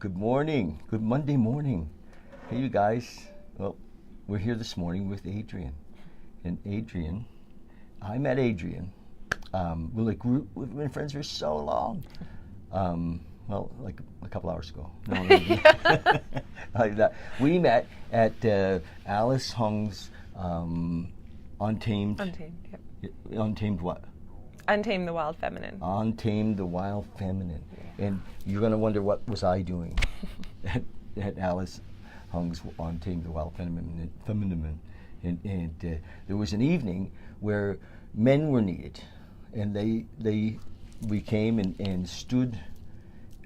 Good morning. Good Monday morning. Hey, you guys. Well, we're here this morning with Adrienne. And Adrienne, I met Adrienne. We've been friends for so long. Well, like a couple hours ago. No, like that. We met at Alice Hung's Untamed. Yep. Untamed what? Untamed the Wild Feminine. Untamed the Wild Feminine. And you're going to wonder what was I doing at Alice Hung's Untamed the Wild Feminine. And there was an evening where men were needed, and we came and stood,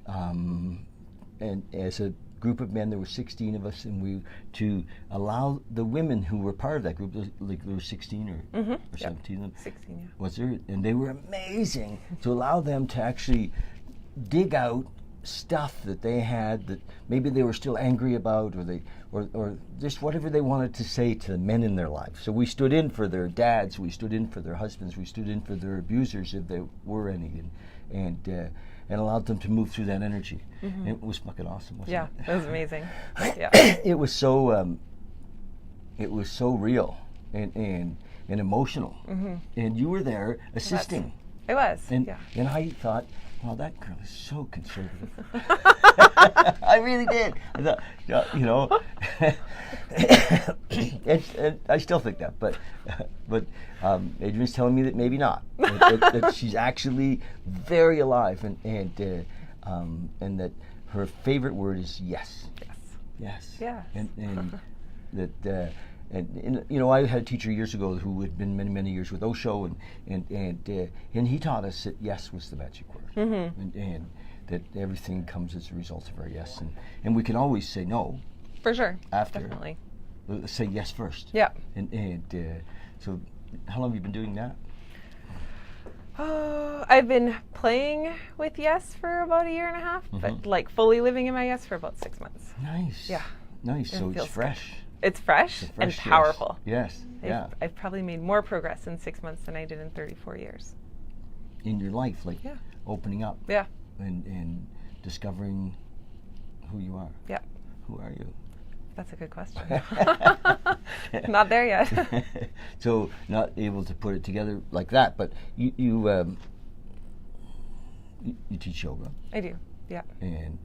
and as a group of men, there were 16 of us, and to allow the women who were part of that group, like there were 16 or 17 of them. 16, yeah. Was there? And they were amazing to allow them to actually dig out stuff that they had that maybe they were still angry about, or just whatever they wanted to say to the men in their life. So we stood in for their dads, we stood in for their husbands, we stood in for their abusers if there were any, and allowed them to move through that energy. And it was fucking awesome, wasn't it? Yeah, it was amazing. Yeah. It was so real and emotional. And you were there assisting. It was. And I thought, wow, that girl is so conservative. I really did. I thought, you know, and I still think that, but Adrienne's telling me that maybe not. that she's actually very alive, and that her favorite word is yes. Yes. Yes. And that. And you know, I had a teacher years ago who had been many years with Osho, and he taught us that yes was the magic word, and that everything comes as a result of our yes, and we can always say no. For sure. After. Definitely. Say yes first. Yeah. And so, how long have you been doing that? Oh, I've been playing with yes for about a year and a half, but like fully living in my yes for about 6 months. Nice. Yeah. Nice. So it's fresh. It's fresh and powerful. Yes. I've probably made more progress in 6 months than I did in 34 years. In your life, like opening up. Yeah. And discovering who you are. Yeah. Who are you? That's a good question. Not there yet. So not able to put it together like that, but you teach yoga. I do. Yeah. And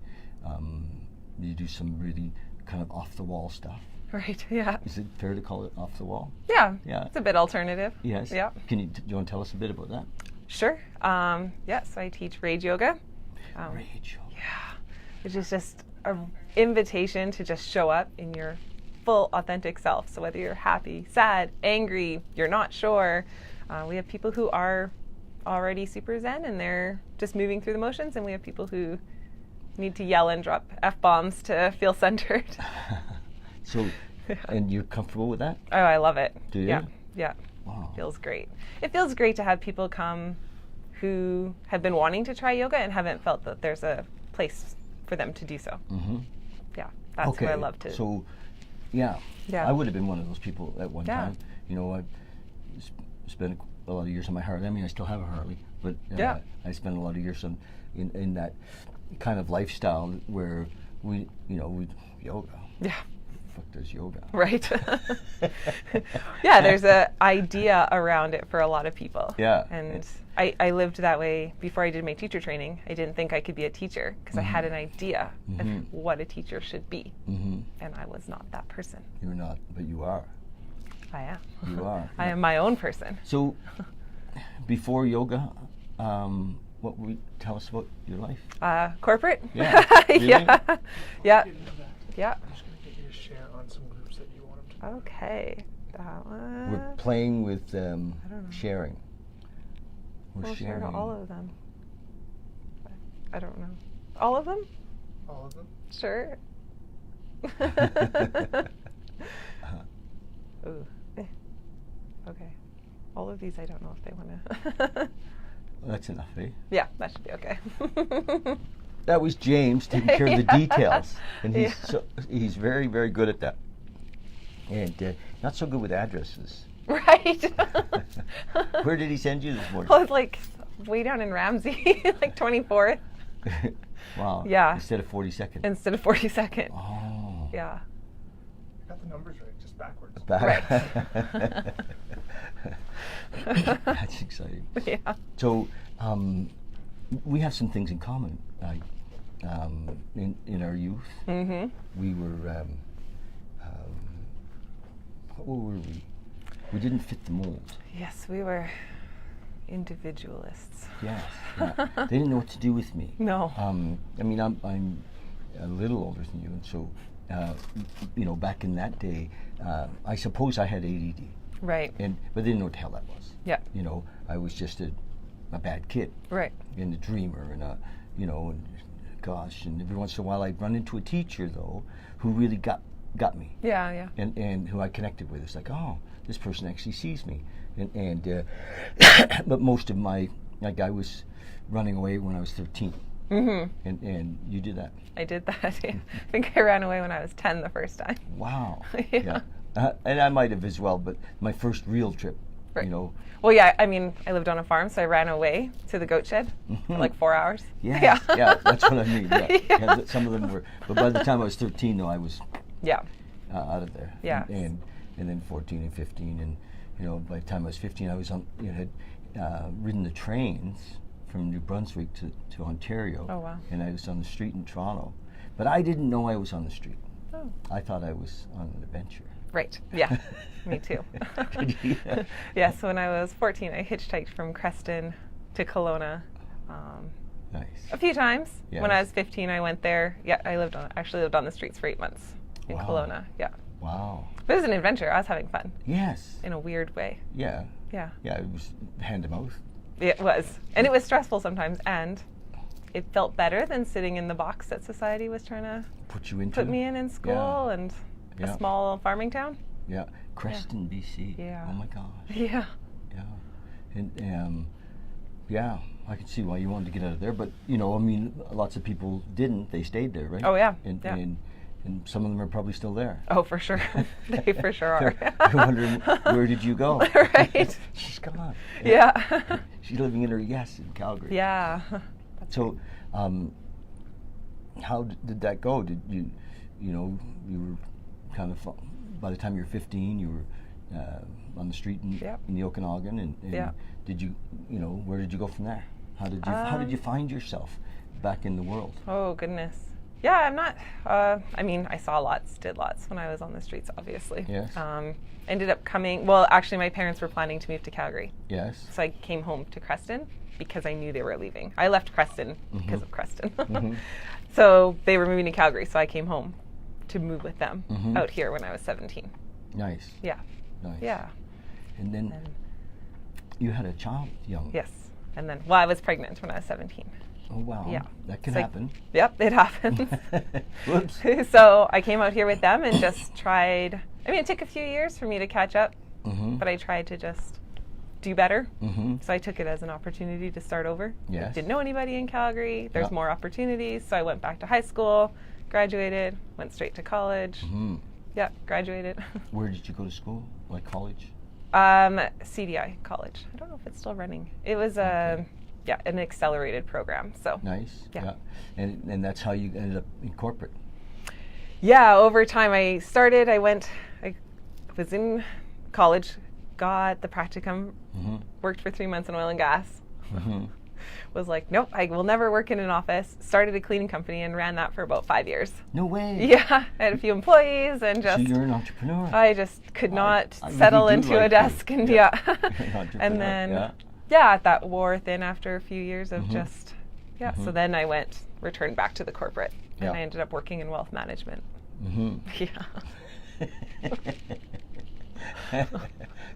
you do some really kind of off the wall stuff. Right, yeah. Is it fair to call it off the wall? Yeah. Yeah. It's a bit alternative. Yes. Yeah. Do you want to tell us a bit about that? Sure. Yes, I teach Rage Yoga. Rage Yoga. Yeah. Which is just an invitation to just show up in your full authentic self. So whether you're happy, sad, angry, you're not sure, we have people who are already super zen and they're just moving through the motions, and we have people who need to yell and drop F-bombs to feel centered. So, and you're comfortable with that? Oh, I love it. Do you? Yeah, yeah. Wow. It feels great. It feels great to have people come who have been wanting to try yoga and haven't felt that there's a place for them to do so. Yeah, that's what I love to. So, yeah. I would have been one of those people at one time. You know, I spent a lot of years on my Harley. I mean, I still have a Harley, but I spent a lot of years in that kind of lifestyle where we yoga. Yeah. Fuck does yoga? Right. Yeah, there's an idea around it for a lot of people. Yeah. And I lived that way before I did my teacher training. I didn't think I could be a teacher because I had an idea of what a teacher should be. And I was not that person. You're not, but you are. I am. You are. I am my own person. So, before yoga, what would you tell us about your life? Corporate? Yeah. Really? Yeah. Yeah. I didn't know that. Yeah. I'm just going to get you to share on some groups that you want them to. Okay. That one. We're playing with sharing. We'll share all of them. I don't know. All of them? All of them? Sure. Ooh. Okay. All of these, I don't know if they want to. Well, that's enough, eh? Yeah, that should be okay. That was James taking care of the details, and he's very, very good at that, and not so good with addresses. Right. Where did he send you this morning? Well, it's like way down in Ramsey, like 24th. Wow. Yeah. Instead of 42nd. Instead of 42nd. Oh. Yeah. You got the numbers right, just backwards. That's exciting. Yeah. So, we have some things in common. In our youth, we were. What were we? We didn't fit the mold. Yes, we were individualists. Yes. Yeah. They didn't know what to do with me. No. I mean, I'm a little older than you, and so, back in that day, I suppose I had ADD. Right. But they didn't know what the hell that was. Yeah. I was just a bad kid. Right. And a dreamer, and and gosh, and every once in a while I'd run into a teacher though, who really got me. Yeah. And who I connected with. It's like, oh, this person actually sees me. And but most of I was running away when I was 13. Mm-hmm. And you did that. I did that. I think I ran away when I was 10 the first time. Wow. Yeah. And I might have as well, but my first real trip, Right. Well, yeah, I mean, I lived on a farm, so I ran away to the goat shed for like 4 hours. Yeah, that's what I mean. Yeah. Yeah. Some of them were, but by the time I was 13, though, I was out of there. Yeah. And then 14 and 15, and by the time I was 15, I was on, had ridden the trains from New Brunswick to Ontario. Oh, wow. And I was on the street in Toronto, but I didn't know I was on the street. Oh. I thought I was on an adventure. Right. Yeah. Me too. Yes. When I was 14, I hitchhiked from Creston to Kelowna. Nice. A few times. Yes. When I was 15, I went there. Yeah, I actually lived on the streets for 8 months in Kelowna. Yeah. Wow. But it was an adventure. I was having fun. Yes. In a weird way. Yeah. Yeah. Yeah, it was hand to mouth. It was. And it was stressful sometimes. And it felt better than sitting in the box that society was trying to put me in school and a small farming town. Yeah. Creston, BC. Yeah. Oh my gosh. Yeah. Yeah. And I can see why you wanted to get out of there, but lots of people didn't. They stayed there, right? Oh yeah. And some of them are probably still there. Oh, for sure. They for sure are. They're wondering, where did you go? Right. She's gone. Yeah. She's living in her in Calgary. Yeah. So, how did that go? Did you were kind of, by the time you were 15, you were on the street in the Okanagan, and did you, where did you go from there? How did you find yourself back in the world? Oh goodness. Yeah, I'm not. I saw lots, did lots when I was on the streets, obviously. Yes. Ended up coming. Well, actually, my parents were planning to move to Calgary. Yes. So I came home to Creston because I knew they were leaving. I left Creston because of Creston. So they were moving to Calgary, so I came home to move with them out here when I was 17. Nice. Yeah. Nice. Yeah. And then you had a child young. Yes. And then, I was pregnant when I was 17. Oh, wow. Yeah. That can happen. Yep, it happens. Whoops. So I came out here with them and just tried. It took a few years for me to catch up, but I tried to just do better. So I took it as an opportunity to start over. Yes. I didn't know anybody in Calgary. There's more opportunities. So I went back to high school, graduated, went straight to college. Yeah, graduated. Where did you go to school? Like college? CDI college. I don't know if it's still running. It was an accelerated program. So nice. Yeah. And that's how you ended up in corporate. Yeah, over time I was in college, got the practicum, worked for 3 months in oil and gas. Was like, nope, I will never work in an office. Started a cleaning company and ran that for about 5 years. No way. Yeah, I had a few employees and just. So you're an entrepreneur. I just could not settle into a desk and and then that wore thin after a few years of just So then I returned back to the corporate and I ended up working in wealth management. Yeah.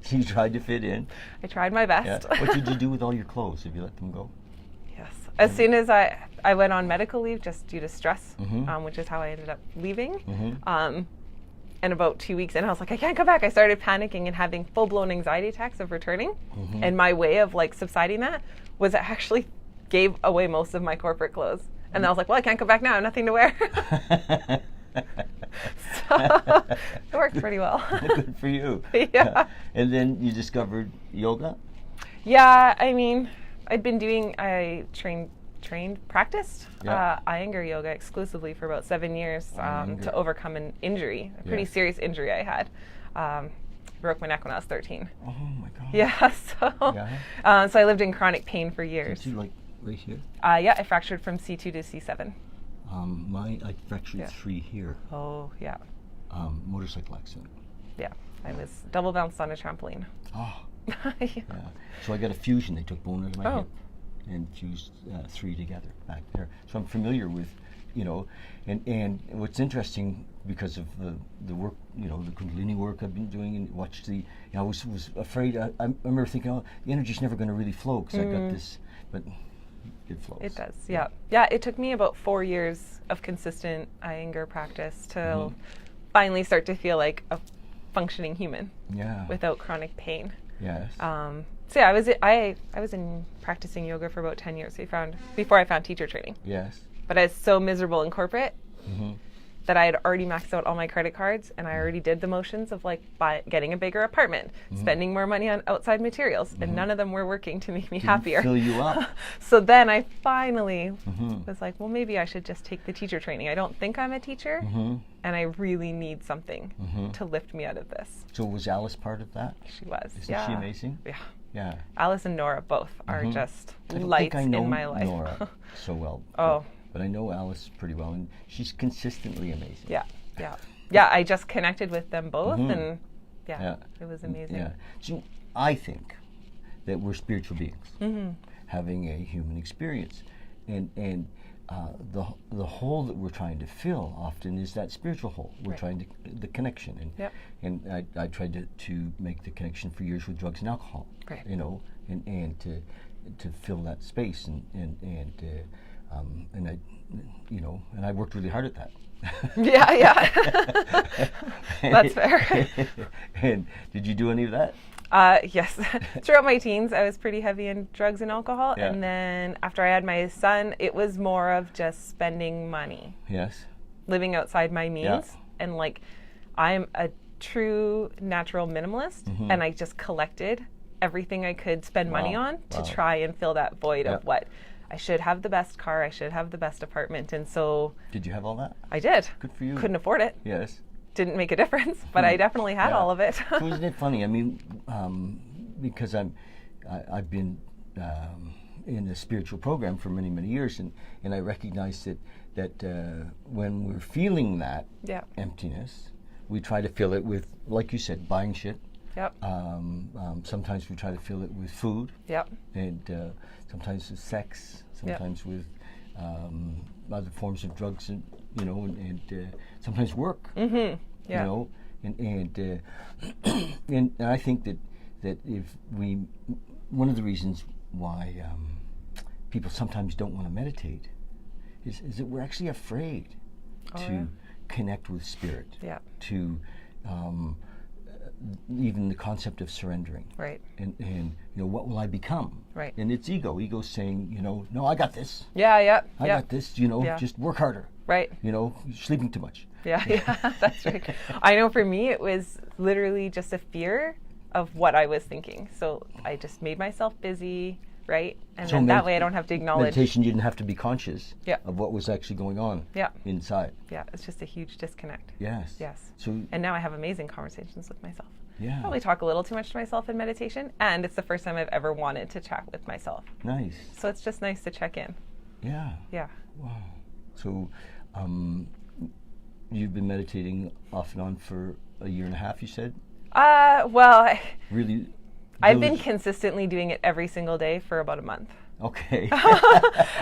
So you tried to fit in. I tried my best. Yeah. What did you do with all your clothes? Have you let them go? Yes. As soon as I went on medical leave just due to stress, which is how I ended up leaving. And about 2 weeks in, I was like, I can't go back. I started panicking and having full-blown anxiety attacks of returning. And my way of subsiding that was I actually gave away most of my corporate clothes. And I was like, well, I can't go back now. I have nothing to wear. So it worked pretty well. Good for you. Yeah. And then you discovered yoga? Yeah, I trained practiced Yeah. Iyengar yoga exclusively for about 7 years Iyengar. to overcome an injury, a pretty Yes. serious injury I had. Broke my neck when I was 13. Oh my God. Yeah, so so I lived in chronic pain for years. See, like right here. Yeah, I fractured from C2 to C7. I fractured Yeah. 3 here. Oh, yeah. Motorcycle accident. Yeah, I was double bounced on a trampoline. Oh. Yeah. Yeah. So I got a fusion. They took bone out of my Oh. hip and fused 3 together back there. So I'm familiar with, and what's interesting because of the work, the Kundalini work I've been doing and watched I was afraid. I remember thinking, oh, the energy's never going to really flow because I got this, but it flows. It does, yeah. Yeah, it took me about 4 years of consistent Iyengar practice to finally start to feel like a functioning human Yeah. without chronic pain. Yes. So yeah, I was in practicing yoga for about 10 years. Before I found teacher training. Yes. But I was so miserable in corporate Mm-hmm. that I had already maxed out all my credit cards, and I already did the motions of like getting a bigger apartment, spending more money on outside materials, and none of them were working to make me happier. Fill you up. So then I finally was like, well, maybe I should just take the teacher training. I don't think I'm a teacher, and I really need something to lift me out of this. So was Alice part of that? She was. Isn't she amazing? Yeah. Yeah. Alice and Nora both are just I don't lights think I know in my life. Nora so well. Oh. But I know Alice pretty well, and she's consistently amazing. Yeah. Yeah, I just connected with them both, and Yeah. it was amazing. Yeah. So I think that we're spiritual beings having a human experience, and the hole that we're trying to fill often is that spiritual hole. We're trying to the connection, and I tried to make the connection for years with drugs and alcohol. Right. And to fill that space, and I worked really hard at that. Yeah. That's fair. And did you do any of that? Yes. Throughout my teens, I was pretty heavy in drugs and alcohol. Yeah. And then after I had my son, it was more of just spending money, Yes. living outside my means. Yeah. And like, I'm a true natural minimalist, and I just collected everything I could spend money Wow. on to Wow. try and fill that void Yeah. of what I should have the best car, I should have the best apartment. And so Did you have all that? I did. Good for you. Couldn't afford it. Yes. Didn't make a difference, but I definitely had all of it. So isn't it funny? I mean, because I've been in a spiritual program for many, many years, and I recognize that when we're feeling that Yeah. emptiness, we try to fill it with, like you said, buying shit. Yep. Sometimes we try to fill it with food, Yep. and sometimes with sex, sometimes with other forms of drugs, and sometimes work. Yeah. And I think that if one of the reasons why people sometimes don't want to meditate is that we're actually afraid to connect with spirit. Yeah. To even the concept of surrendering. Right. And what will I become? Right. And it's ego. Ego's saying, no, I got this. Yeah. Yeah. I got this. Just work harder. Right. You're sleeping too much. Yeah. That's right. I know for me, it was literally just a fear of what I was thinking. So I just made myself busy, right? And then that way I don't have to acknowledge. Meditation, you didn't have to be conscious Yeah. of what was actually going on Yeah. inside. Yeah. It's just a huge disconnect. Yes. Yes. So And now I have amazing conversations with myself. yeah. Probably talk a little too much to myself in meditation, and it's the first time I've ever wanted to chat with myself. Nice. So it's just nice to check in. Yeah. Yeah. Wow. So you've been meditating off and on for a year and a half, you said? Well, Really? I've been consistently doing it every single day for about a month. Okay.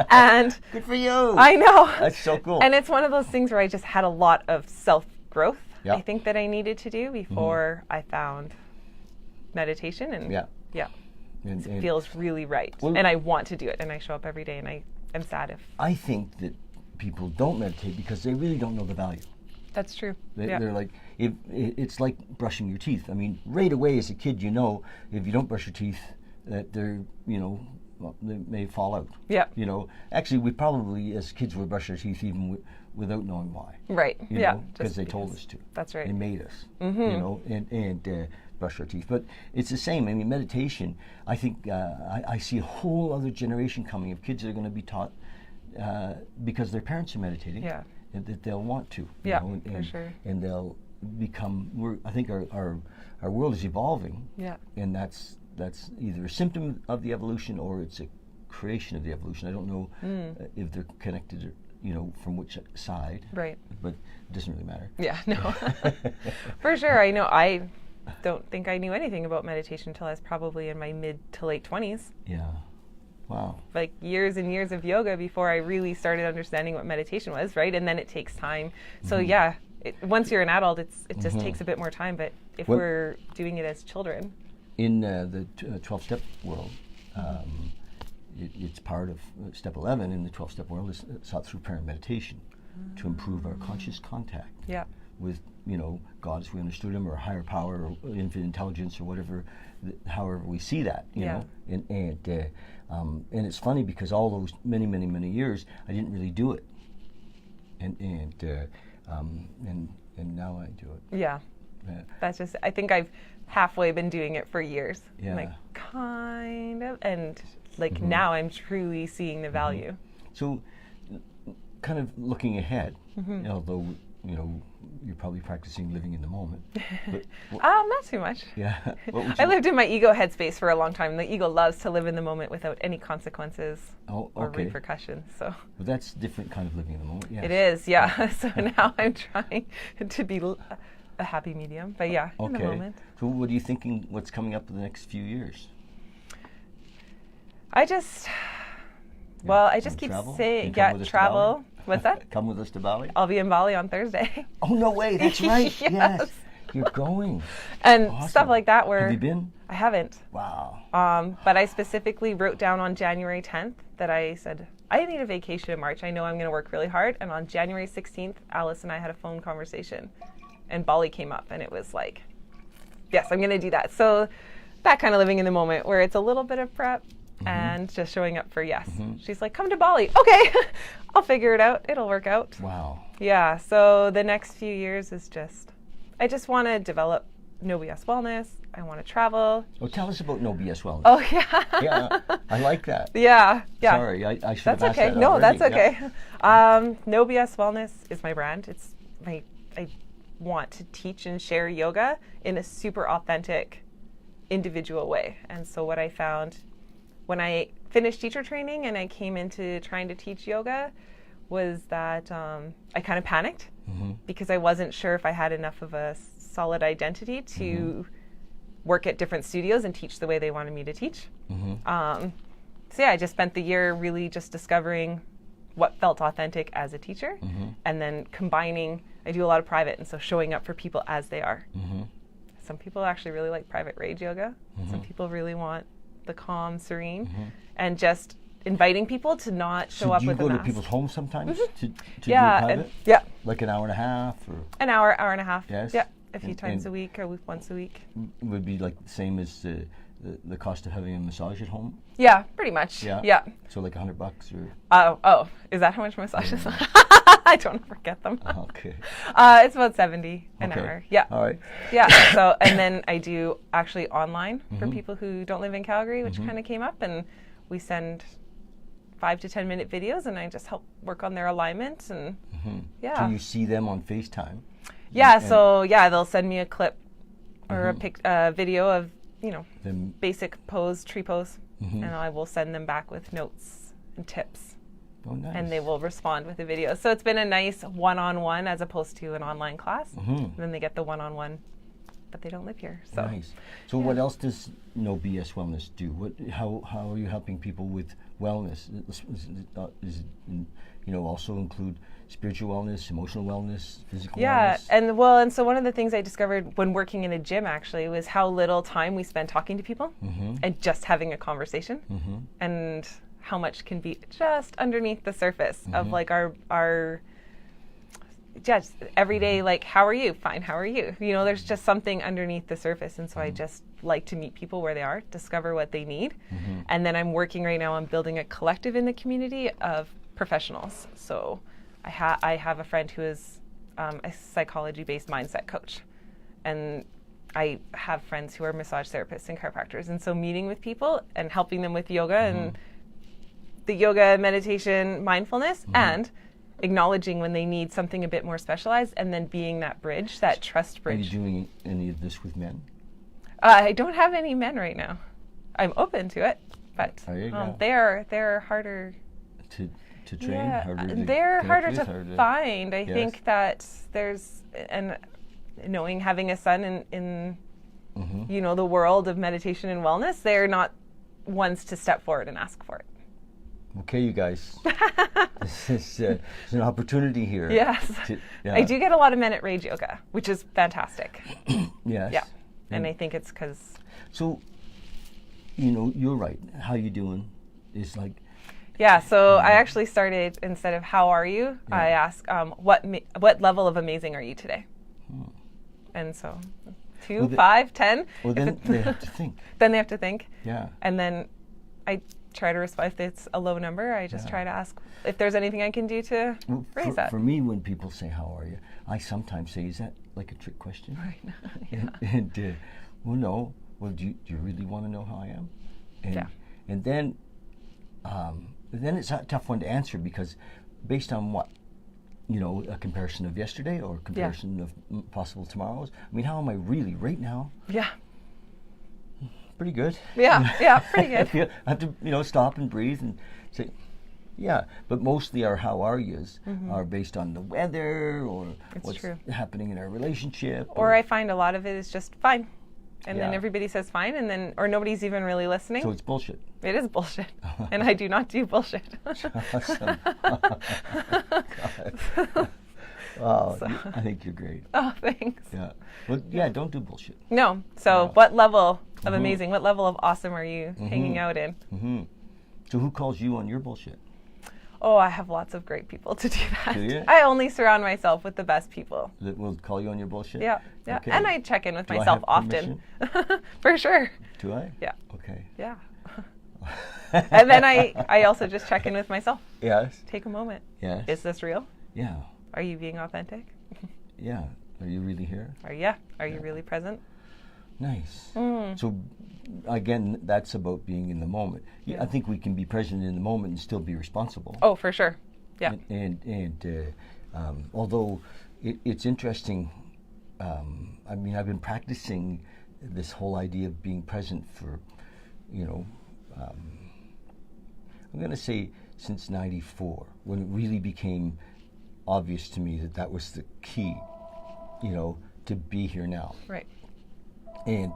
And Good for you. I know. That's so cool. And it's one of those things where I just had a lot of self-growth, Yeah. I think, that I needed to do before I found meditation. And Yeah. it And feels really right. Well- And I want to do it. And I show up every day, and I'm sad if I think that people don't meditate because they really don't know the value. that's true. They're like, it's like brushing your teeth. I mean, right away as a kid, if you don't brush your teeth, that they're, they may fall out. Yeah. Actually, we probably, as kids, would brush our teeth even without knowing why. Right. Because just they told us to. That's right. They made us, and brush our teeth. But it's the same. I mean, meditation, I think I see a whole other generation coming of kids that are going to be taught because their parents are meditating, Yeah. and that they'll want to. Yeah, know, for sure. And they'll become. I think our world is evolving. Yeah. And that's either a symptom of the evolution or it's a creation of the evolution. I don't know if they're connected, from which side. Right. But it doesn't really matter. Yeah, no. For sure. I know I don't think I knew anything about meditation until I was probably in my mid to late 20s. Yeah. Wow. Like years and years of yoga before I really started understanding what meditation was, right? And then it takes time. So yeah, once you're an adult, it just takes a bit more time. But if we're doing it as children. In the 12-step world, it's part of step 11 in the 12-step world is sought through parent meditation to improve our conscious contact with, God as we understood him, or a higher power, or infinite intelligence, or whatever, however we see that, you know. And it's funny because all those many, many, many years, I didn't really do it. And now I do it. Yeah. That's just, I think I've halfway been doing it for years. Yeah. Like, kind of. And like now I'm truly seeing the value. So, kind of looking ahead, although, you're probably practicing living in the moment. But not too much. Yeah. I lived in my ego headspace for a long time. The ego loves to live in the moment without any consequences or repercussions. So. But that's a different kind of living in the moment. Yes. It is, yeah. So now I'm trying to be a happy medium. But yeah, in the moment. So what are you thinking, what's coming up in the next few years? I just keep saying, travel. What's that? Come with us to Bali? I'll be in Bali on Thursday. Oh, no way, that's right. Yes. You're going. And awesome. Stuff like that where... Have you been? I haven't. Wow. But I specifically wrote down on January 10th that I said, I need a vacation in March. I know I'm going to work really hard. And on January 16th, Alice and I had a phone conversation. And Bali came up. And it was like, yes, I'm going to do that. So that kind of living in the moment where it's a little bit of prep. And just showing up for yes. She's like, come to Bali. Okay, I'll figure it out. It'll work out. Wow. Yeah, so the next few years is I just want to develop No BS Wellness. I want to travel. Oh, tell us about No BS Wellness. Oh, yeah. Yeah, I like that. Yeah. Sorry, I should have asked okay. that No, already. that's okay. Yeah. No BS Wellness is my brand. I want to teach and share yoga in a super authentic, individual way. And so what I found when I finished teacher training and I came into trying to teach yoga was that I kind of panicked because I wasn't sure if I had enough of a solid identity to work at different studios and teach the way they wanted me to teach. So yeah, I just spent the year really just discovering what felt authentic as a teacher and then combining, I do a lot of private, and so showing up for people as they are. Some people actually really like private rage yoga. Some people really want the calm, serene, and just inviting people to not show up with a mask. Do you go to people's homes sometimes to do private? Like an hour and a half? Or? An hour, hour and a half. Yes? Yeah, a few times a week or once a week. Would be like the same as the cost of having a massage at home? Yeah, pretty much. Yeah. So like $100 or? Oh, is that how much massages? I don't ever get them. Okay. It's about $70 an hour. Yeah. All right. Yeah. So, and then I do actually online for people who don't live in Calgary, which kind of came up, and we send 5 to 10 minute videos, and I just help work on their alignment, and So you see them on FaceTime? Yeah. So they'll send me a clip or a video of basic pose, tree pose, and I will send them back with notes and tips. Oh, nice. And they will respond with a video. So it's been a nice one-on-one as opposed to an online class. Then they get the one-on-one, but they don't live here. So nice. So what else does No BS Wellness do? How are you helping people with wellness? Is it, also include spiritual wellness, emotional wellness, physical wellness? And so one of the things I discovered when working in a gym actually was how little time we spend talking to people and just having a conversation, and how much can be just underneath the surface of like our just everyday, like, how are you? Fine, how are you? There's just something underneath the surface. And so I just like to meet people where they are, discover what they need. And then I'm working right now on building a collective in the community of professionals. So I have a friend who is a psychology-based mindset coach. And I have friends who are massage therapists and chiropractors. And so meeting with people and helping them with yoga and the yoga, meditation, mindfulness, and acknowledging when they need something a bit more specialized, and then being that bridge, that trust Are bridge. you doing any of this with men? I don't have any men right now. I'm open to it, but There you go. they're harder. To train, Yeah, harder to they're connect harder with, to harder find. I Yes. think that there's, and knowing, having a son in you know, the world of meditation and wellness, they're not ones to step forward and ask for it. Okay, you guys. This is it's an opportunity here. Yes. I do get a lot of men at Rage Yoga, which is fantastic. Yes. Yeah. And I think it's because, So, you know, you're right. How you doing is like, yeah, so I actually started, instead of how are you, I ask, what level of amazing are you today? And so 2, Well, 5, 10. well, then they have to think. Then they have to think. Yeah. And then I try to respond. If it's a low number, I just try to ask if there's anything I can do to Well, raise that. For me, when people say, how are you? I sometimes say, is that like a trick question? Right. And well, no. Well, do you really want to know how I am? And, Yeah. And then it's a tough one to answer, because based on what? You know, a comparison of yesterday or a comparison of possible tomorrows. I mean, how am I really right now? Yeah. Pretty good. Yeah, pretty good. I have to, you know, stop and breathe and say, yeah. But mostly our how are yous are based on the weather or It's what's true. happening in our relationship. Or I find a lot of it is just fine. And then Yeah. everybody says fine, and then, or nobody's even really listening. So it's bullshit. It is bullshit. And I do not do bullshit. Awesome. Wow, I think you're great. Oh, thanks. Yeah. Well, yeah, don't do bullshit. No. So what level of amazing, what level of awesome are you hanging out in? Hmm. So who calls you on your bullshit? Oh, I have lots of great people to do that. Do you? I only surround myself with the best people. That will call you on your bullshit? Yeah, yeah. Okay. And I check in with Do I myself have often. For sure. Do I? Yeah. Okay. Yeah. And then I also just check in with myself. Yes. Take a moment. Yes. Is this real? Yeah. Are you being authentic? Yeah. Are you really here? Are you really present? Nice. Mm. So, again, that's about being in the moment. Yeah. I think we can be present in the moment and still be responsible. Oh, for sure. Yeah. And although it's interesting, I mean, I've been practicing this whole idea of being present for, you know, I'm going to say since '94, when it really became obvious to me that that was the key, you know, to be here now. Right. And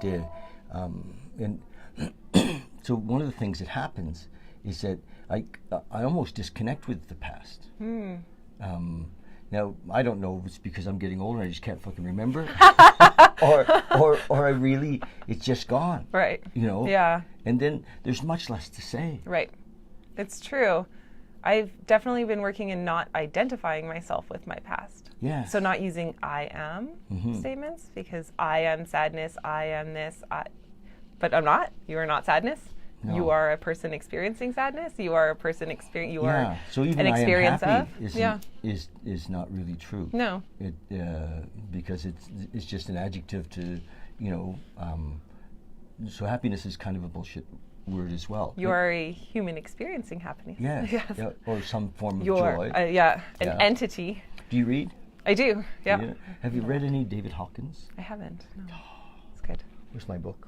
so one of the things that happens is that I almost disconnect with the past. Now I don't know if it's because I'm getting older and I just can't fucking remember, or I really, it's just gone. Right. You know. Yeah. And then there's much less to say. Right. It's true. I've definitely been working in not identifying myself with my past. Yeah. So not using I am statements, because I am sadness, I am this, but I'm not. You are not sadness. No. You are a person experiencing sadness. You are a person you Yeah. are So even an experience I am happy of. is not really true. No. It because it's just an adjective to, you know. So happiness is kind of a bullshit word as well. You are a human experiencing happiness. Yes. Yes. Yeah, or some form of You're joy. an Yeah. entity. Do you read? I do. Yeah. Yeah. Have you read any David Hawkins? I haven't. No. It's good. Where's my book?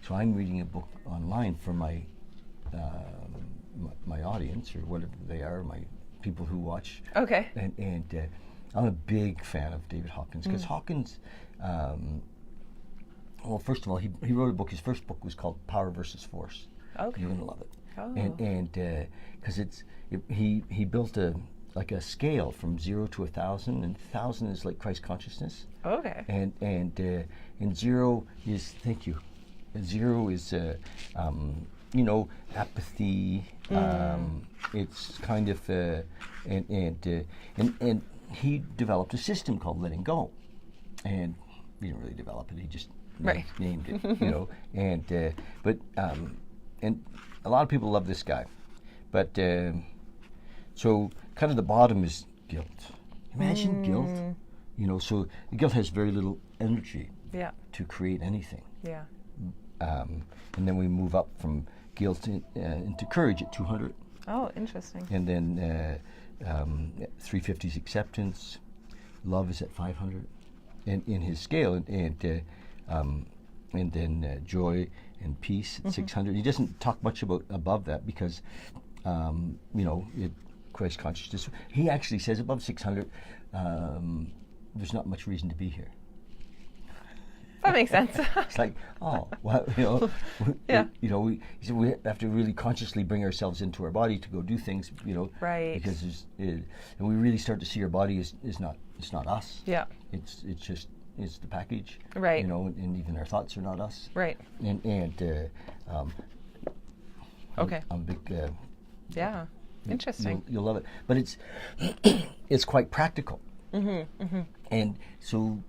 So I'm reading a book online for my my audience, or whatever they are, my people who watch. Okay. And I'm a big fan of David Hawkins, because Hawkins, well, first of all, he wrote a book. His first book was called Power versus Force. Okay. You're gonna love it. Oh. And because he built a scale from 0 to 1,000, and 1,000 is like Christ consciousness. Okay. And 0 is, thank you. 0 is you know, apathy. It's kind of and he developed a system called letting go, and he didn't really develop it. He just Right. named it, you know. And but and a lot of people love this guy, but so kind of the bottom is guilt. Imagine guilt, you know. So guilt has very little energy Yeah. to create anything. Yeah. And then we move up from guilt into courage at 200. Oh, interesting. And then 350 is acceptance. Love is at 500, and in his scale, and then joy and peace at 600. He doesn't talk much about above that because, Christ consciousness. He actually says above 600, there's not much reason to be here. That makes sense. It's like, oh, well, Yeah. he said we have to really consciously bring ourselves into our body to go do things, Right. because and we really start to see our body is not us. Yeah. It's the package. Right. And even our thoughts are not us. Right. And Okay. I'm a big. Yeah. Interesting. You'll love it, but it's quite practical. And so,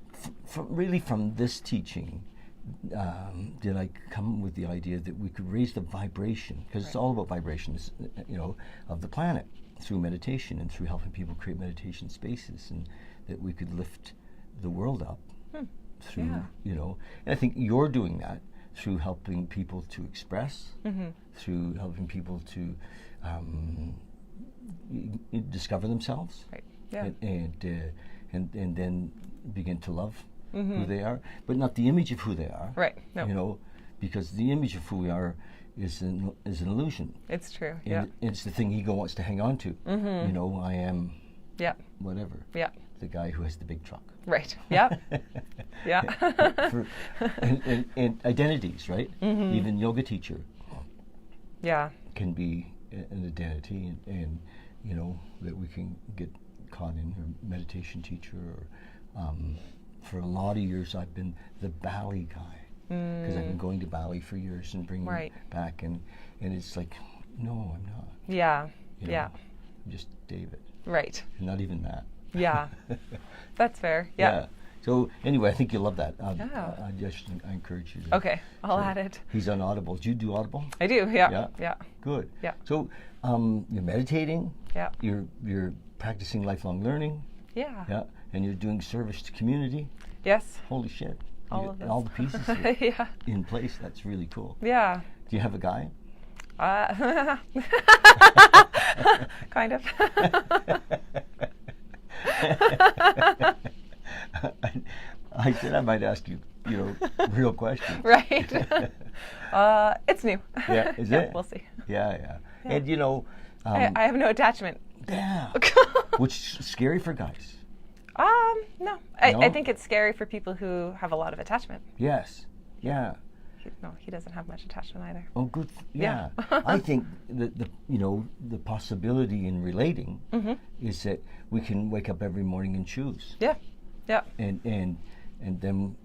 from this teaching, did I come with the idea that we could raise the vibration, because it's all about vibrations, of the planet through meditation and through helping people create meditation spaces, and that we could lift the world up through, and I think you're doing that through helping people to express, through helping people to discover themselves, Right. Yeah. and then begin to love who they are, but not the image of who they are. Right. No. Because the image of who we are is an illusion. It's true. And Yeah. it's the thing ego wants to hang on to. I am Yeah. whatever. Yeah. The guy who has the big truck. Right. Yeah. Yeah. and identities, right? Even yoga teacher Yeah. can be an identity, and that we can get caught in, or meditation teacher, or for a lot of years I've been the Bali guy, because I've been going to Bali for years and bringing Right. back, and it's like, no, I'm not. Yeah. Yeah. I'm just David. Right. And not even that. Yeah. That's fair. Yeah. So anyway, I think you'll love that. Yeah. I encourage you to. Okay. I'll add it. He's on Audible. Do you do Audible? I do. Yeah. Yeah. Yeah. Good. Yeah. So you're meditating. Yeah. You're practicing lifelong learning. Yeah. Yeah. And you're doing service to community. Yes. Holy shit. All of this. All the pieces are Yeah. in place. That's really cool. Yeah. Do you have a guy? Kind of. I said I might ask you, real questions. Right. It's new. Yeah, is Yeah, it? we'll see. Yeah. And I have no attachment. yeah, which is scary for guys. No. No? I think it's scary for people who have a lot of attachment. Yes. Yeah. He doesn't have much attachment either. Oh, good. Yeah. I think that the possibility in relating is that we can wake up every morning and choose. Yeah. Yeah. And then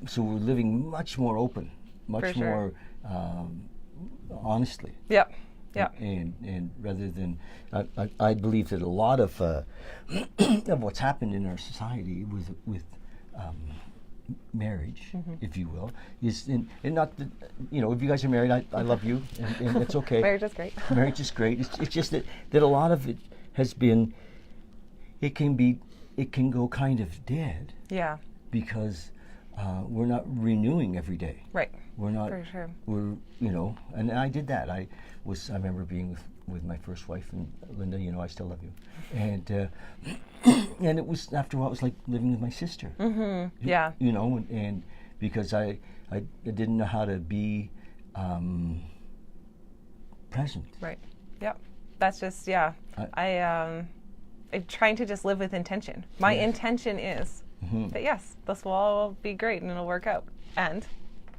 so we're living much more open, much For sure. more honestly. Yeah. Yeah. And rather than, I believe that a lot of of what's happened in our society with marriage, if you will, is and not that if you guys are married, I love you, and it's okay. Marriage is great. Marriage is great. It's just that a lot of it has been, it can go kind of dead Yeah. because we're not renewing every day. Right. We're not. For sure. We're and I did that. I remember being with my first wife, and Linda. I still love you, and and it was, after a while, it was like living with my sister. Yeah. And because I didn't know how to be present. Right. Yep. That's just I'm trying to just live with intention. My intention is that yes, this will all be great and it'll work out. And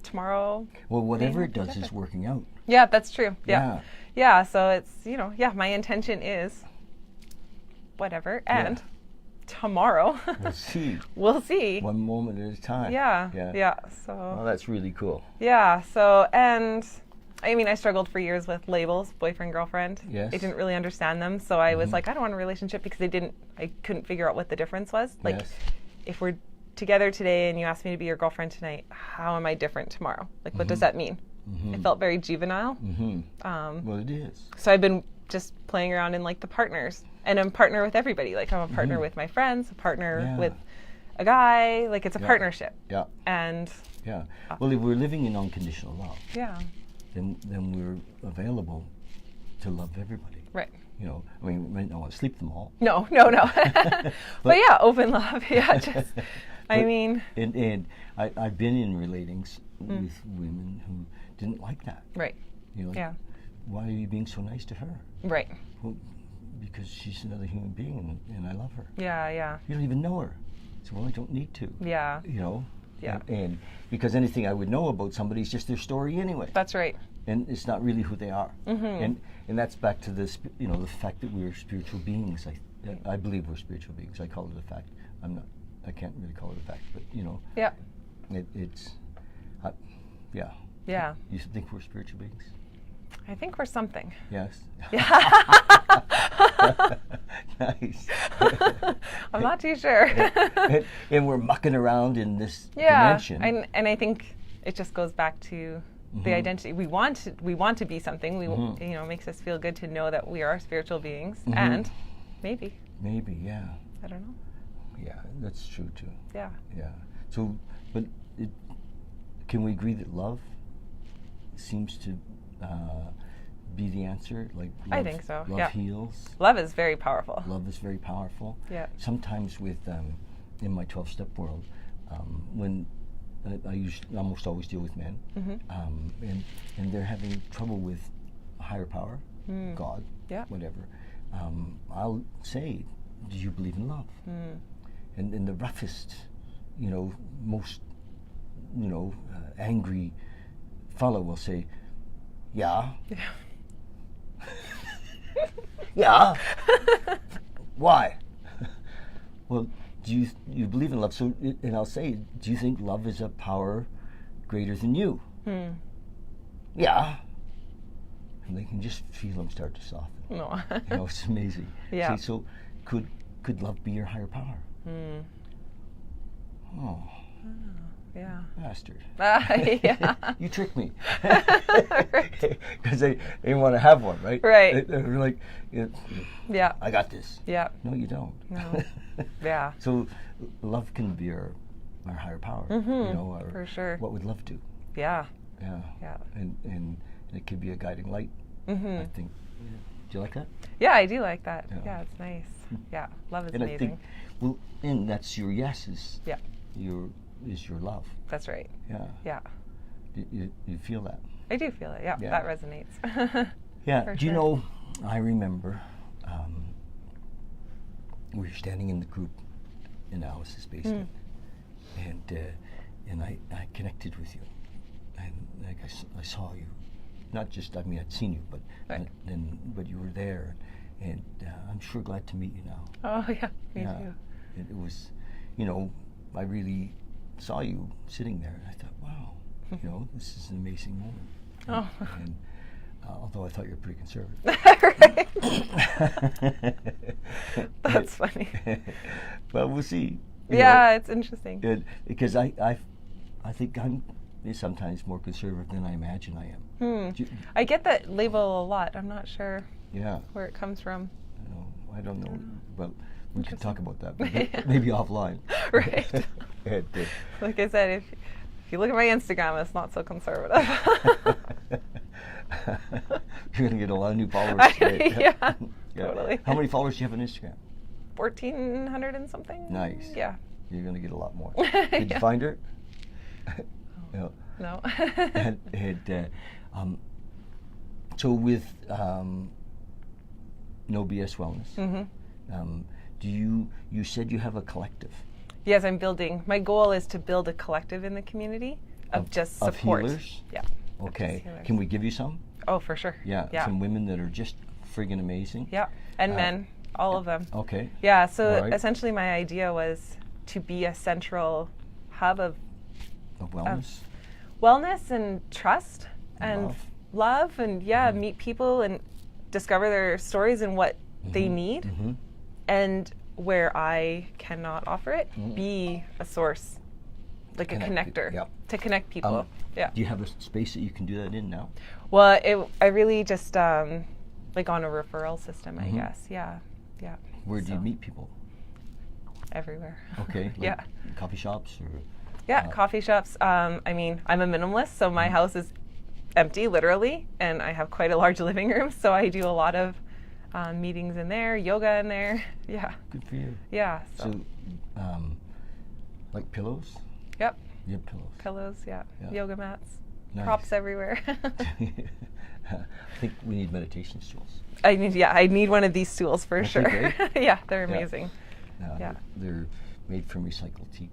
tomorrow. Well, whatever it does is working out. Yeah, that's true. Yeah. Yeah. So it's my intention is whatever, and tomorrow we'll see. see. One moment at a time. Yeah. So. Well, that's really cool. Yeah. So, and I struggled for years with labels, boyfriend, girlfriend. Yes. I didn't really understand them, so I was like, I don't want a relationship, because I couldn't figure out what the difference was. Like, if we're together today and you ask me to be your girlfriend tonight, how am I different tomorrow? Like, what does that mean? It felt very juvenile. Well, it is. So I've been just playing around in like the partners, and I'm a partner with everybody. Like, I'm a partner with my friends, a partner with a guy. Like, it's a partnership. Yeah. And well, if we're living in unconditional love. Yeah. then we're available to love everybody. Right. You know, I mean, we might not want to sleep them all. No. But yeah, open love. Yeah, just, I mean. And I've been in relatings with women who didn't like that. Right. You know, like, Yeah. why are you being so nice to her? Right. Well, because she's another human being and I love her. Yeah. You don't even know her. So, well, I don't need to. Yeah. You know? Yeah. And because anything I would know about somebody is just their story anyway. That's right. And it's not really who they are. And that's back to this, you know, the fact that we're spiritual beings. I believe we're spiritual beings. I call it a fact. I can't really call it a fact, but you know. Yeah. It's yeah. Yeah. You think we're spiritual beings? I think we're something. Yes. Yeah. Nice. I'm not too sure. and we're mucking around in this Yeah. dimension. And I think it just goes back to the identity. We want to be something. We you know, it makes us feel good to know that we are spiritual beings, and maybe yeah. I don't know. Yeah, that's true too. Yeah. Yeah. So, but can we agree that love seems to be the answer? Like, I think so. Love Yeah. heals. Love is very powerful. Love is very powerful. Yeah. Sometimes with in my 12-step world, when I almost always deal with men, and they're having trouble with a higher power, God, Yeah. whatever. I'll say, do you believe in love? And the roughest, you know, most, you know, angry fellow will say, yeah. Yeah. Why? Well, do you believe in love? So, and I'll say, do you think love is a power greater than you? Yeah. And they can just feel them start to soften. No. You know, it's amazing. Yeah. See, so could love be your higher power? Oh, Yeah. bastard. Yeah. You tricked me. Because they want to have one, right? Right. They're like, Yeah. I got this. Yeah. No, you don't. No. Yeah. So love can be our higher power. You know, For sure. What would love do? Yeah. Yeah. Yeah. And it could be a guiding light. I think. Do you like that? Yeah, I do like that. Yeah. Yeah, it's nice. Yeah. Love is And amazing. I think, well, and that's your yes is Yeah. your love. That's right. Yeah. Yeah. You feel that? I do feel it. Yeah. Yeah. That resonates. Yeah. For Do you sure. know? I remember we were standing in the group in Alice's basement, and I connected with you, and like I saw you, not just I'd seen you, but Right. but you were there, and I'm sure glad to meet you now. Oh yeah. Me Yeah. too. It was, you know, I really saw you sitting there, and I thought, wow, you know, this is an amazing moment. Oh. And although I thought you were pretty conservative. That's funny. Well, we'll see. You Yeah, know, it's interesting. because I think I'm sometimes more conservative than I imagine I am. Do you- I get that label a lot. I'm not sure yeah. where it comes from. I don't know. Well, we can talk about that, but Yeah. maybe offline. Right. And, Like I said, if you look at my Instagram, it's not so conservative. You're gonna get a lot of new followers. Yeah, totally. How many followers do you have on Instagram? 1,400 and something. Nice. Yeah. You're gonna get a lot more. Did you find her? No. No. So with No BS Wellness, do you said you have a collective Yes, I'm building. My goal is to build a collective in the community of just of support. healers? Yeah. Okay. healers. Can we give you some? Oh, for sure. Yeah. Yeah. Some women that are just friggin' amazing. Yeah. And men, all of them. Okay. Yeah, so All right. essentially my idea was to be a central hub of Of wellness. wellness and trust and love and meet people and discover their stories and what they need. And where I cannot offer it, be a source, like a Connect connector, yep. to connect people. Yeah. Do you have a space that you can do that in now? Well, I really just like on a referral system, I guess. Yeah. Yeah. Where do you So, meet people? Everywhere. Okay. Like Yeah. Coffee shops or? Yeah, coffee shops. I mean, I'm a minimalist, so my house is empty, literally, and I have quite a large living room, so I do a lot of meetings in there, yoga in there. Yeah. Good for you. Yeah. So, like pillows? Yep. You have pillows. Pillows, yeah. Yoga mats. Nice. Props everywhere. I think we need meditation stools. I need one of these stools for Aren't they sure. great? Yeah, they're amazing. Yeah. They're made from recycled teak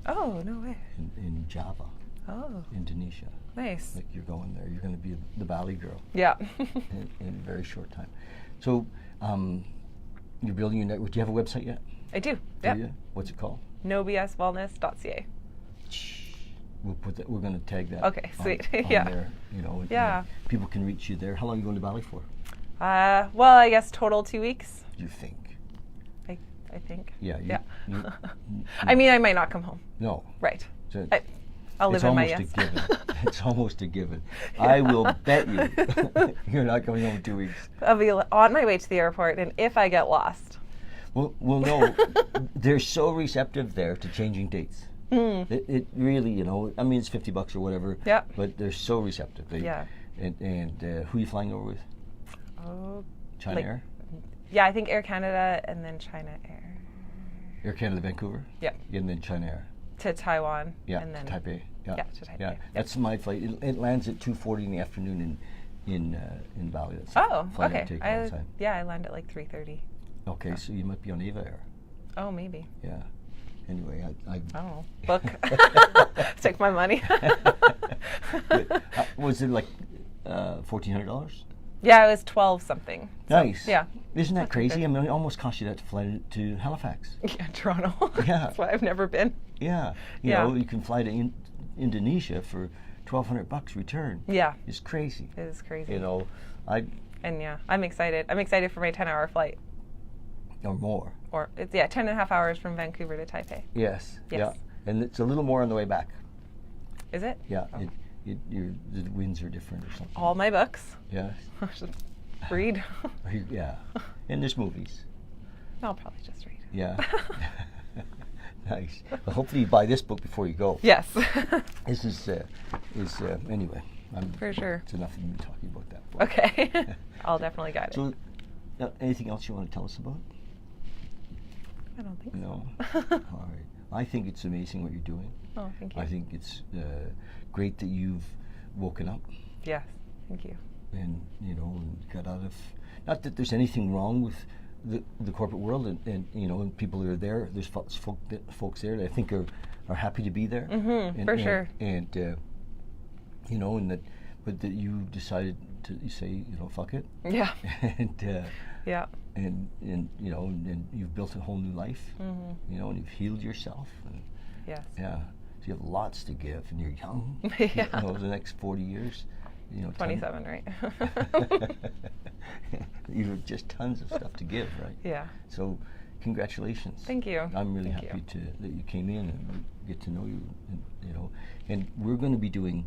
Oh, no way. in Java, Oh, Indonesia. nice. Like you're going there. You're going to be the Bali girl Yeah. in a very short time. So, you're building your network. Do you have a website yet? I do. Do Yeah. you? What's it called? nobswellness.ca. We'll put that. We're going to tag that. Okay, sweet. On Yeah. There, you know, and Yeah. people can reach you there. How long are you going to Bali for? Well, I guess total 2 weeks. Do you think? I think. Yeah. Yeah. you- I mean, I might not come home. no. Right. So I'll live in my almost yes. a given. It's almost a given. I will bet you you're not coming home in 2 weeks. I'll be on my way to the airport, and if I get lost. Well, no. They're so receptive there to changing dates. It really, you know, I mean, it's $50 or whatever. Yeah. But they're so receptive. Yeah. And who are you flying over with? Oh. China Like- Air? Yeah, I think Air Canada and then China Air. Air Canada Vancouver? Yeah. And then China Air. To Taiwan. Yeah, And then to Taipei. Yeah, Yeah, to Taipei. Yeah, Yeah. that's my flight. It lands at 2:40 in the afternoon in Bali. That's Oh, the flight I okay. take all the time. I land at like 3:30. Okay, so you might be on Ava Air. Oh, maybe. Yeah. Anyway, I I don't know. Book. Take my money. was it like $1,400? Yeah, it was 12 something. Nice. Yeah. Isn't that Not too crazy? good. I mean, it almost cost you that to fly to Halifax. Yeah, Toronto. Yeah. That's why I've never been. Yeah. You Yeah. know, you can fly to Indonesia for $1,200 return. Yeah, It's crazy. it is crazy. You know, And yeah, I'm excited. I'm excited for my 10-hour flight. or more. Or it's 10 and a half hours from Vancouver to Taipei. Yes. Yes. Yeah. And it's a little more on the way back. Is it? Yeah. The winds are different or something. All my books. Yes. Just read. Yeah. And there's movies. I'll probably just read. Yeah. Nice. Well, hopefully you buy this book before you go. Yes. This is anyway. For sure. It's enough of me talking about that book. Okay. I'll definitely guide it. So, anything else you want to tell us about? I don't think No. so. All right. I think it's amazing what you're doing. Oh, thank you. I think it's great that you've woken up Yes, thank you. and and got out of. Not that there's anything wrong with the corporate world, and and people that are there. There's folks there that I think are happy to be there. Mm-hmm, for sure. And and that, but that you decided to say fuck it, Yeah. and Yeah. and you've built a whole new life. Mm-hmm. And you've healed yourself. And, Yes. yeah. So you have lots to give, and you're young. Yeah. The next 40 years. 27, right? You have just tons of stuff to give, right? Yeah. So, congratulations. Thank you. I'm really Thank happy you. that you came in and get to know you, and we're going to be doing.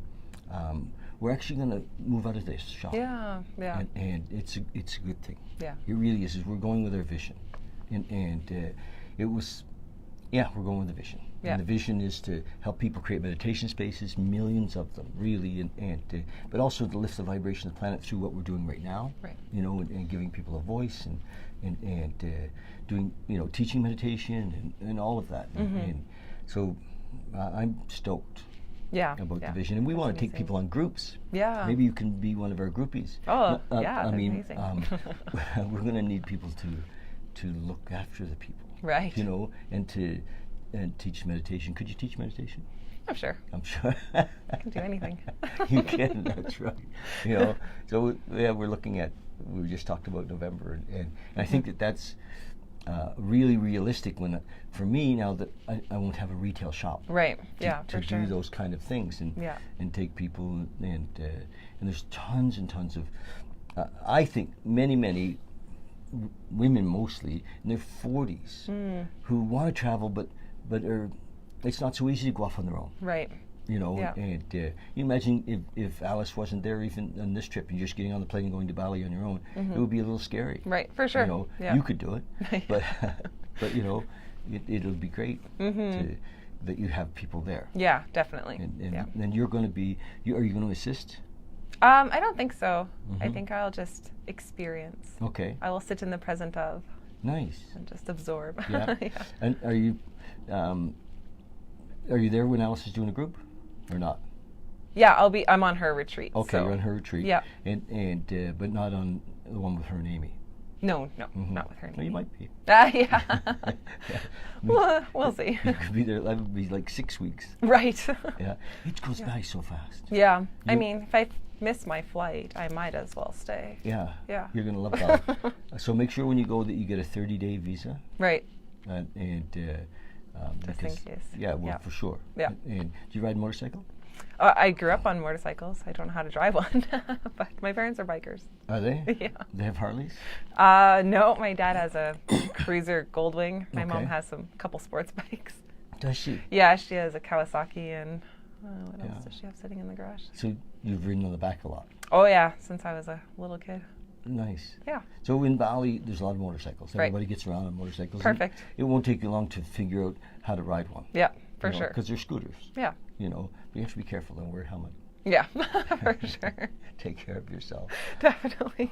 We're actually going to move out of this shop. Yeah. Yeah. And it's a good thing. Yeah. It really is. We're going with our vision, and it was, we're going with the vision. Yeah. And the vision is to help people create meditation spaces, millions of them, really, but also to lift the vibration of the planet through what we're doing right now. Right. And giving people a voice and doing teaching meditation and all of that. And so I'm stoked Yeah. about yeah. the vision, and we That's want to take amazing. people on groups. Yeah. Maybe you can be one of our groupies. Oh, yeah, I that's mean, amazing. we're going to need people to look after the people. Right. And teach meditation. Could you teach meditation? I'm sure. I'm sure. I can do anything. You can. That's right. So we're looking at. We just talked about November, and I think that's really realistic. For me now that I won't have a retail shop. Right. To, Yeah. to For do sure. those kind of things Yeah. and take people and there's tons and tons of I think many women mostly in their 40s who want to travel but it's not so easy to go off on their own. Right. Yeah. And you imagine if Alice wasn't there even on this trip and you're just getting on the plane and going to Bali on your own, it would be a little scary. Right. For sure. Yeah. You could do it, but it'll be great that you have people there. Yeah. Definitely. And yeah. then you're going to be. Are you going to assist? I don't think so. I Mhm. think I'll just experience. Okay, I will sit in the present of nice. and just absorb. Yeah. Yeah. And um, are you there when Alice is doing a group, or not? Yeah, I'm on her retreat. Okay, so. you're on her retreat. Yeah. And but not on the one with her and Amy. No, Mhm. not with her. No, you might be. Yeah. Yeah. We'll see. You could be there. That would be like 6 weeks. Right. Yeah, it goes by so fast. Yeah. I You- mean, if I miss my flight, I might as well stay. Yeah. Yeah. You're gonna love that. So make sure when you go that you get a 30-day visa, Right. and Just in because case. yeah, well, Yeah. for sure. Yeah. And do you ride motorcycle? I grew up on motorcycles. I don't know how to drive one, but my parents are bikers. Are they? Yeah. They have Harleys. No, my dad has a Cruiser Goldwing. My mom Okay. has couple sports bikes. Does she? Yeah, she has a Kawasaki and what Yeah. else does she have sitting in the garage? So you've ridden on the back a lot. Oh yeah, since I was a little kid. Nice. Yeah. So in Bali, there's a lot of motorcycles. Right. Everybody gets around on motorcycles. Perfect. It won't take you long to figure out how to ride one. Yeah, for sure. Because they're scooters. Yeah. You know, but you have to be careful and wear a helmet. Yeah, for sure. Take care of yourself. Definitely.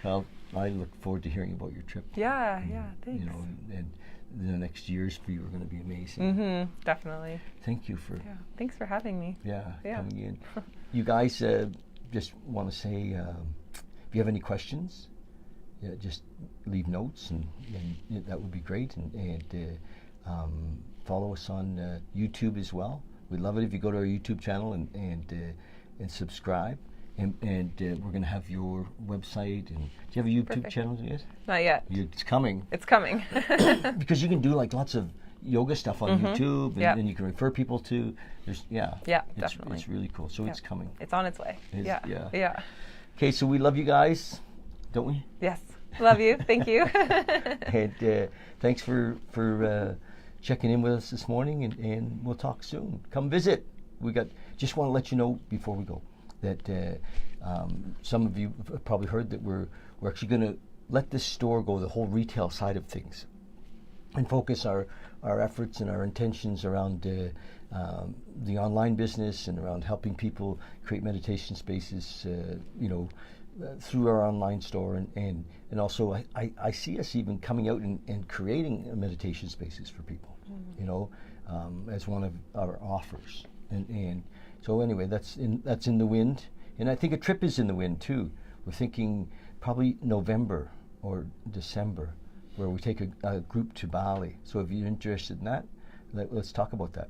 Well, I look forward to hearing about your trip. Yeah, thanks. You know, and the next years for you are going to be amazing. Mm-hmm, definitely. Thank you for Yeah, thanks for having me. yeah, Yeah. coming in. You guys just want to say if you have any questions, just leave notes and that would be great. And follow us on YouTube as well. We'd love it if you go to our YouTube channel and subscribe. And we're going to have your website. And do you have a YouTube Perfect. channel yet? Not yet. It's coming. It's coming. Because you can do like lots of yoga stuff on YouTube, and, Yep. and you can refer people to. There's Yeah, it's, definitely. It's really cool. So Yeah. it's coming. It's on its way. It's- Yeah. yeah. Yeah. Okay, so we love you guys, don't we? Yes. Love you. Thank you. And thanks for checking in with us this morning, and we'll talk soon. Come visit. Just want to let you know before we go that some of you have probably heard that we're actually going to let this store go, the whole retail side of things, and focus our efforts and our intentions around the online business and around helping people create meditation spaces, through our online store, and also I see us even coming out and creating meditation spaces for people, as one of our offers, and so anyway, that's in the wind, and I think a trip is in the wind too. We're thinking probably November or December, where we take a group to Bali. So if you're interested in that, let's talk about that.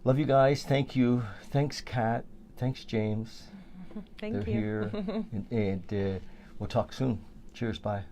Love you guys. Thank you. Thanks, Kat. Thanks, James. Thank They're you. here. and we'll talk soon. Cheers. Bye.